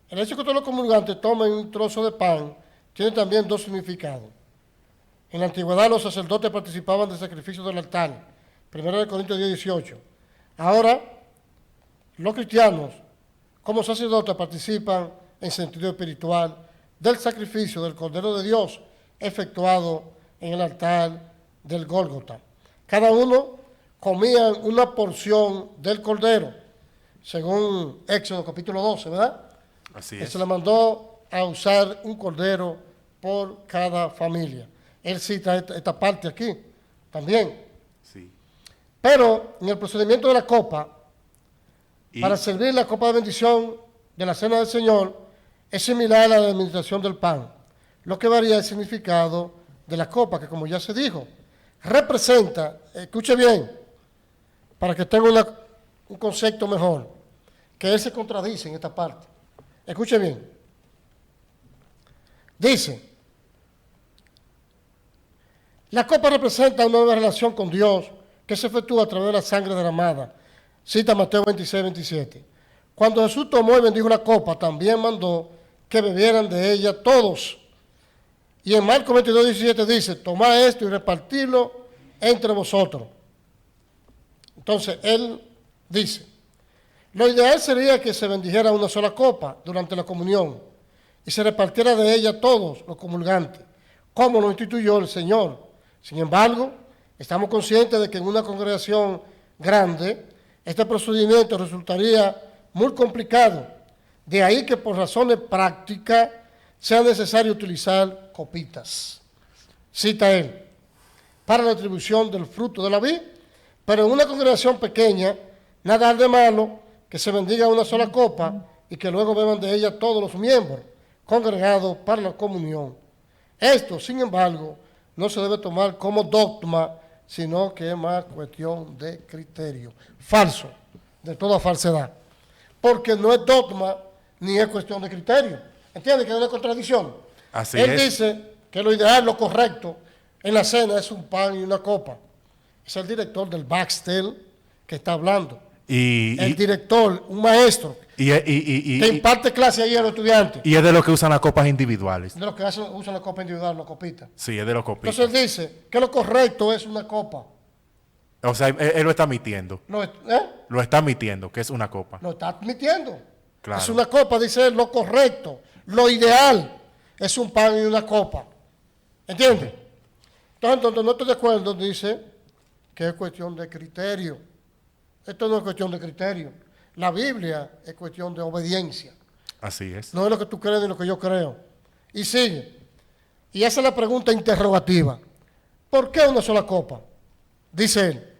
El hecho de que todos los comulgantes tomen un trozo de pan tiene también 2 significados. En la antigüedad los sacerdotes participaban del sacrificio del altar, 1 Corintios 10:18. Ahora, los cristianos, como sacerdotes, participan en sentido espiritual del sacrificio del Cordero de Dios efectuado en el altar del Gólgota. Cada uno comía una porción del cordero, según Éxodo capítulo 12, ¿verdad? Así Que es. se le mandó a usar un cordero por cada familia. Él cita esta parte aquí también. Sí. Pero en el procedimiento de la copa, Y- para servir la copa de bendición de la cena del Señor, es similar a la de la administración del pan. Lo que varía es el significado de la copa, que como ya se dijo, representa, escuche bien, para que tenga un concepto mejor, que él se contradice en esta parte. Escuche bien. Dice, la copa representa una nueva relación con Dios que se efectúa a través de la sangre derramada. Cita Mateo 26, 27. Cuando Jesús tomó y bendijo la copa, también mandó que bebieran de ella todos. Y en Marcos 22, 17 dice, tomad esto y repartidlo entre vosotros. Entonces, él dice, lo ideal sería que se bendijera una sola copa durante la comunión y se repartiera de ella a todos los comulgantes, como lo instituyó el Señor. Sin embargo, estamos conscientes de que en una congregación grande, este procedimiento resultaría muy complicado. De ahí que por razones prácticas sea necesario utilizar copitas. Cita él, para la distribución del fruto de la vid, pero en una congregación pequeña, nada de malo que se bendiga una sola copa y que luego beban de ella todos los miembros congregados para la comunión. Esto, sin embargo, no se debe tomar como dogma, sino que es más cuestión de criterio. Falso, de toda falsedad. Porque no es dogma ni es cuestión de criterio. ¿Entiendes que es una contradicción? Así Él es. dice que lo ideal, lo correcto en la cena es un pan y una copa. Es el director del Baxter que está hablando. El director, un maestro, que imparte clase ahí a los estudiantes. Y es de los que usan las copas individuales. De los que usan la copa individual, la copita. Sí, es de los copitas. Entonces él dice que lo correcto es una copa. O sea, él lo está admitiendo. ¿Eh? Lo está admitiendo, que es una copa. Lo está admitiendo. Claro. Es una copa, dice él, lo correcto, lo ideal es un pan y una copa. ¿Entiendes? Entonces, donde no estoy de acuerdo, dice que es cuestión de criterio. Esto no es cuestión de criterio. La Biblia es cuestión de obediencia. Así es. No es lo que tú crees ni lo que yo creo. Y sigue. Y hace la pregunta interrogativa. ¿Por qué una sola copa? Dice él.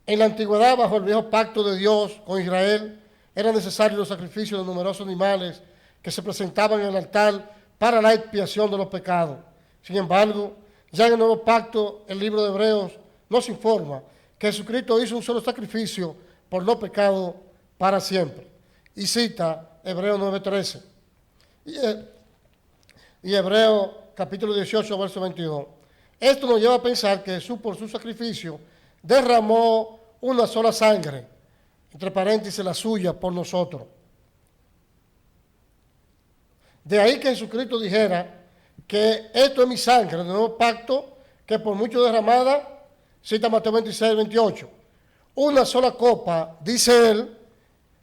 En la antigüedad, bajo el viejo pacto de Dios con Israel, eran necesarios los sacrificios de numerosos animales que se presentaban en el altar para la expiación de los pecados. Sin embargo, ya en el nuevo pacto, el libro de Hebreos nos informa que Jesucristo hizo un solo sacrificio por los pecados para siempre. Y cita Hebreos 9:13. Y Hebreos capítulo 18, verso 22. Esto nos lleva a pensar que Jesús por su sacrificio derramó una sola sangre, entre paréntesis la suya, por nosotros. De ahí que Jesucristo dijera que esto es mi sangre del nuevo pacto, que por mucho derramada, cita Mateo 26, 28. Una sola copa, dice él,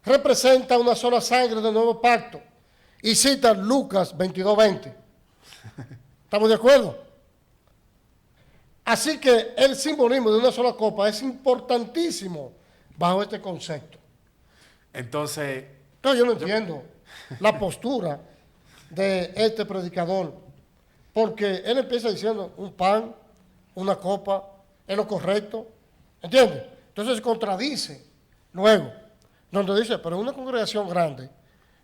representa una sola sangre del nuevo pacto. Y cita Lucas 22, 20. ¿Estamos de acuerdo? Así que el simbolismo de una sola copa es importantísimo bajo este concepto. Entonces, Yo no entiendo la postura de este predicador, porque él empieza diciendo un pan, una copa, es lo correcto, ¿entiendes? Entonces se contradice luego, donde dice, pero una congregación grande, ese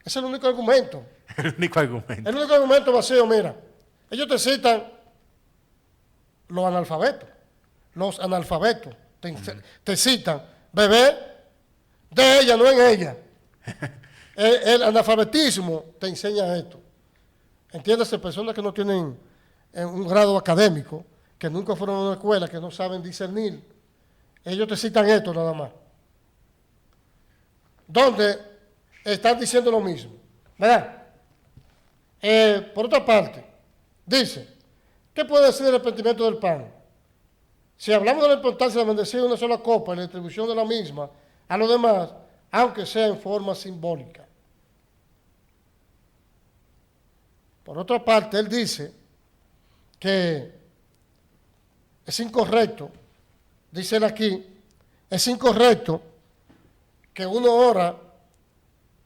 es el único argumento. el único argumento. El único argumento vacío, mira, ellos te citan los analfabetos, te citan, bebé de ella, no en ella. El analfabetismo te enseña esto. Entiéndase, personas que no tienen un grado académico, que nunca fueron a una escuela, que no saben discernir, ellos te citan esto nada más. Donde están diciendo lo mismo, ¿verdad? Por otra parte, dice, ¿qué puede decir del arrepentimiento del pan? Si hablamos de la importancia de bendecir una sola copa y la distribución de la misma a los demás, aunque sea en forma simbólica. Por otra parte, él dice que es incorrecto, dice él aquí, es incorrecto que uno ora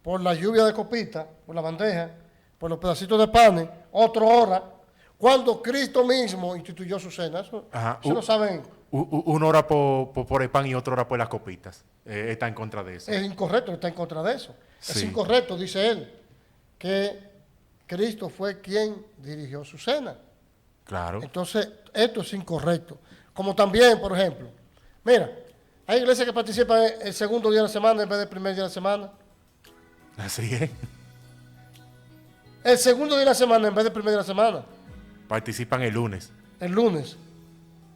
por la lluvia de copita, por la bandeja, por los pedacitos de pan, otro ora, cuando Cristo mismo instituyó su cena. Eso lo saben. Uno ora por el pan y otro ora por las copitas. Está en contra de eso. Es incorrecto, está en contra de eso. Sí. Es incorrecto, dice él, que Cristo fue quien dirigió su cena. Claro. Entonces, esto es incorrecto. Como también, por ejemplo, mira, hay iglesias que participan el segundo día de la semana en vez del primer día de la semana. Así es. El segundo día de la semana en vez del primer día de la semana. Participan el lunes. El lunes,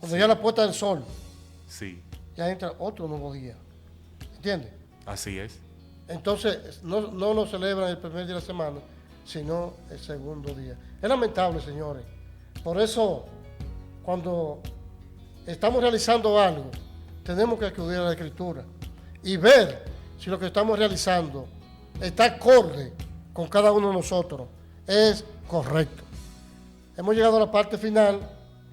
cuando ya la puesta del sol, Sí. ya entra otro nuevo día. ¿Entiendes? Así es. Entonces, no lo celebran el primer día de la semana, sino el segundo día. Es lamentable, señores. Por eso, cuando estamos realizando algo, tenemos que acudir a la Escritura y ver si lo que estamos realizando está acorde con cada uno de nosotros, es correcto. Hemos llegado a la parte final.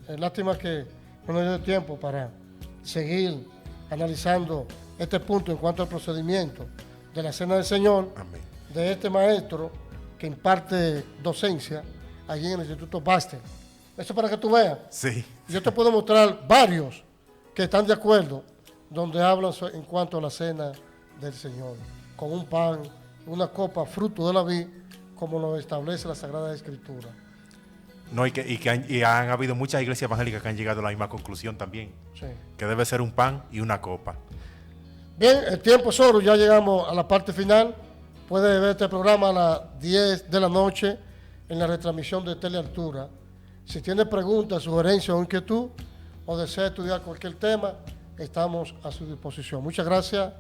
Lástima que no nos dio tiempo para seguir analizando este punto en cuanto al procedimiento de la Cena del Señor, Amén. de este maestro que imparte docencia allí en el Instituto Baxter. Eso para que tú veas. Sí. Yo te puedo mostrar varios que están de acuerdo, donde hablan en cuanto a la Cena del Señor, con un pan, una copa, fruto de la vid, como lo establece la Sagrada Escritura. No, y han habido muchas iglesias evangélicas que han llegado a la misma conclusión también. Sí. Que debe ser un pan y una copa. Bien, el tiempo es oro, ya llegamos a la parte final. Puede ver este programa a las 10 de la noche en la retransmisión de Telealtura. Si tiene preguntas, sugerencias o inquietud, o desea estudiar cualquier tema, estamos a su disposición. Muchas gracias.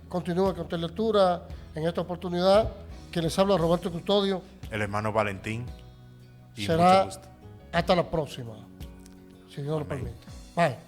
Continúa con Telealtura. En esta oportunidad, quien les habla, Roberto Custodio. El hermano Valentín. Y Será mucho gusto. hasta la próxima, si Dios lo Amén. permite. Bye.